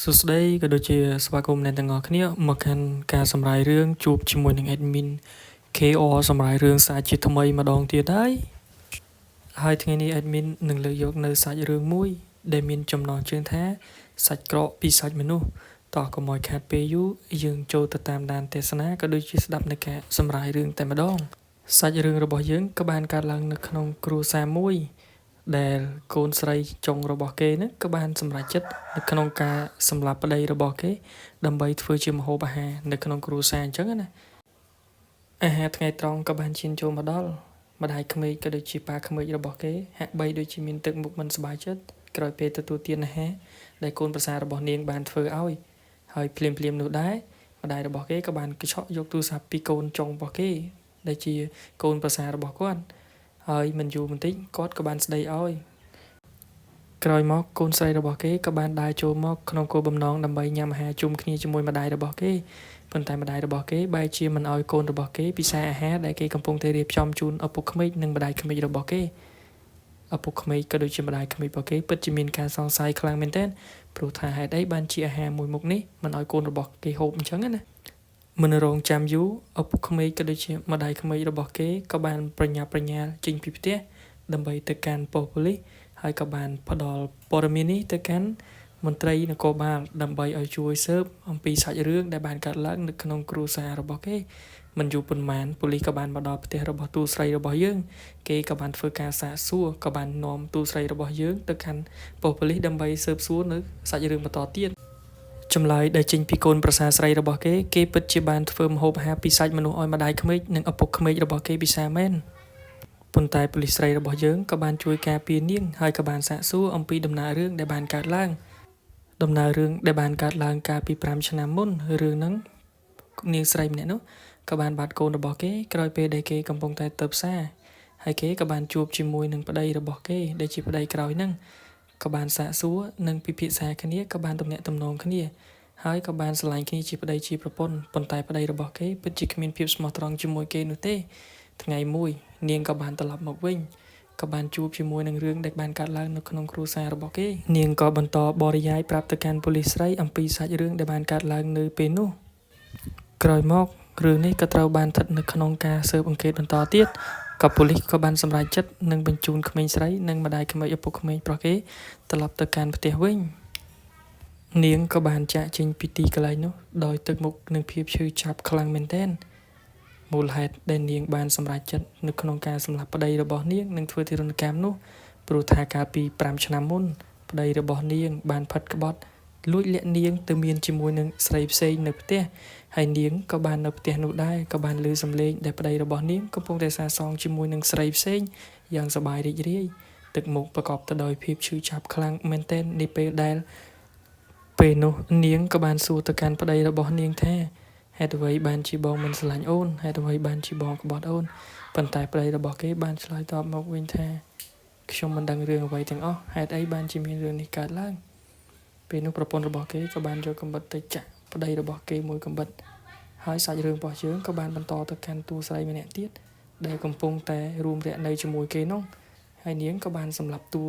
សួស្តីក៏ដូចជាស្វាគមន៍អ្នកទាំងអស់គ្នាមកកាន់ការសម្រាយរឿងជួបជាមួយនឹង admin KR សម្រាយរឿងសាច់ជាថ្មីម្ដងទៀតហើយថ្ងៃនេះ admin នឹងលើកយកនៅសាច់រឿងមួយដែលមានចំណងជើងថាសាច់ក្រកពីសាច់មនុស្សតោះកុំឲ្យខាតពេលយូរយើងចូលទៅតាមដានទេសនាក៏ដូចជាស្ដាប់នៅការសម្រាយរឿងតែម្ដងសាច់រឿងរបស់យើងក៏បានកើតឡើងនៅក្នុងគ្រួសារមួយដែលកូនស្រីចុងរបស់គេនឹងក៏បានសម្រេចចិត្តនៅក្នុងការសម្លាប់ប្តីរបស់គេដើម្បីធ្វើជាម្ហូបអាហារនៅក្នុងគ្រួសារអញ្ចឹងណាអាហារថ្ងៃត្រង់ក៏បានឈានចូលមកដល់ម្ដាយក្មេកក៏ដូចជាប៉ាក្មេករបស់គេហាក់បីដូចជាមានទឹកមុខមិនសប្បាយចិត្តក្រោយពេលទទួលទានអាហារដែលកូនប្រសាររបស់នាងបានធ្វើឲ្យហើយភ្លាមនោះដែរម្ដាយរបស់គេក៏បានកញ្ឆក់យកទូរស័ព្ទពីកូនចុងរបស់គេដែលជាកូនប្រសាររបស់គាត់ហើយមិនយូរបន្តិចគាត់ក៏បានស្ដីឲ្យក្រោយមកកូនស្រីរបស់គេក៏បានដើរចូលមកក្នុងគោលបំណងដើម្បីញ៉ាំអាហារជុំគ្នាជាមួយម្ដាយរបស់គេប៉ុន្តែម្ដាយរបស់គេបែរជាមិនឲ្យកូនរបស់គេពិសាអាហារដែលគេកំពុងតែរៀបចំជូនឪពុកក្មេកនិងម្ដាយក្មេករបស់គេឪពុកក្មេកក៏ដូចជាម្ដាយក្មេករបស់គេពិតជាមានការសង្ស័យខ្លាំងមែនទែនព្រោះថាហេតុអីបានជាអាហារមួយមុខនេះមិនឲ្យកូនរបស់គេហូបអញ្ចឹងណាមិនរងចាំយូរឪពុកក្មេកក៏ដូចជាម្ដាយក្មេករបស់គេក៏បានប្រញាប់ប្រញាល់ចេញពីផ្ទះដើម្បីទៅកាន់ប៉ុស្តិ៍ប៉ូលីសហើយក៏បានផ្ដល់ព័ត៌មាននេះទៅកាន់មន្ត្រីនគរបាលដើម្បីឲ្យជួយស៊ើបអំពីសាច់រឿងដែលបានកើតឡើងនៅក្នុងគ្រួសាររបស់គេមិនយូរប៉ុន្មានប៉ូលីសក៏បានមកដល់ផ្ទះរបស់ទូស្រីរបស់យើងគេក៏បានធ្វើការសាកសួរក៏បាននាំទូស្រីរបស់យើងទៅកាន់ប៉ុស្តិ៍ប៉ូលីសដើម្បីស៊ើបសួរនៅសាច់រឿងបន្តទៀតចម្លើយដែលចេញពីកូនប្រសារស្រីរបស់គេពិតជាបានធ្វើម្ហូបអាហារពីសាច់មនុស្សឲ្យម្ដាយក្មេកនិងឪពុកក្មេករបស់គេពិសាមែនប៉ុន្តែប៉ូលីសស្រីរបស់យើងក៏បានជួយការពារនាងហើយក៏បានសាកសួរអំពីដំណើររឿងដែលបានកើតឡើងដំណើររឿងដែលបានកើតឡើងកាលពី5ឆ្នាំមុនរឿងហ្នឹងនាងស្រីម្នាក់នោះក៏បានបាត់កូនរបស់គេក្រោយពេលដែលគេកំពុងតែទៅផ្សារហើយគេក៏បានជួបជាមួយនឹងប្តីរបស់គេដែលជាប្តីក្រោយហ្នឹងក៏បានសាកសួរនិងពិភាក្សាគ្នាក៏បានទំនាក់ទំនងគ្នាហើយក៏បានស្រឡាញ់គ្នាជាប្តីជាប្រពន្ធប៉ុន្តែប្តីរបស់គេពិតជាគ្មានភាពស្មោះត្រង់ជាមួយគេនោះទេថ្ងៃមួយនាងក៏បានត្រឡប់មកវិញក៏បានជួបជាមួយនឹងរឿងដែលបានកើតឡើងនៅក្នុងគ្រួសាររបស់គេនាងក៏បន្តបរិយាយប្រាប់ទៅកាន់ប៉ូលីសស្រីអំពីសាច់រឿងដែលបានកើតឡើងនៅពេលនោះក្រោយមករឿងនេះក៏ត្រូវបានស្ថិតនៅក្នុងការស៊ើបអង្កេតបន្តទៀតក៏ប៉ូលីសក៏បានសម្រេចចិត្តនឹងបញ្ជូនក្មេងស្រីនិងម្ដាយក្មេកឪពុកក្មេងប្រុសគេត្រឡប់ទៅកាន់ផ្ទះវិញនាងក៏បានចាកចេញពីទីកន្លែងនោះដោយទឹកមុខនិងភាពឈឺចាប់ខ្លាំងមែនទែនមូលហេតុដែលនាងបានសម្រេចចិត្តនៅក្នុងការសម្លាប់ប្តីរបស់នាងនិងធ្វើទារុណកម្មនោះព្រោះថាកាលពី5ឆ្នាំមុនប្តីរបស់នាងបានផិតក្បត់លួចលាក់នាងទៅមានជាមួយនឹងស្រីផ្សេងនៅផ្ទះហើយនាងក៏បាននៅផ្ទះនោះដែរក៏បានឮសំឡេងដែលប្តីរបស់នាងកំពុងតែសាសងជាមួយនឹងស្រីផ្សេងយ៉ាងសប្បាយរីករាយទឹកមុខប្រកបទៅដោយភាពឈឺចាប់ខ្លាំងមែនទែននាពេលនោះនាងក៏បានសួរទៅកាន់ប្តីរបស់នាងថាហេតុអ្វីបានជាបងមិនស្រឡាញ់អូនហេតុអ្វីបានជាបងក្បត់អូនប៉ុន្តែប្តីរបស់គេបានឆ្លើយតបមកវិញថាខ្ញុំមិនដឹងរឿងអ្វីទាំងអស់ហេតុអីបានជាមានរឿងនេះកើតឡើងពេលនោះប្រពន្ធរបស់គេក៏បានយកកាំបិតទៅចាក់ប្តីរបស់គេមួយកាំបិតហើយសាច់រឿងរបស់យើងក៏បានបន្តទៅកាន់ទូស្រីម្នាក់ទៀតដែលកំពុងតែរួមរស់នៅជាមួយគេនោះហើយនាងក៏បានសម្លាប់តួ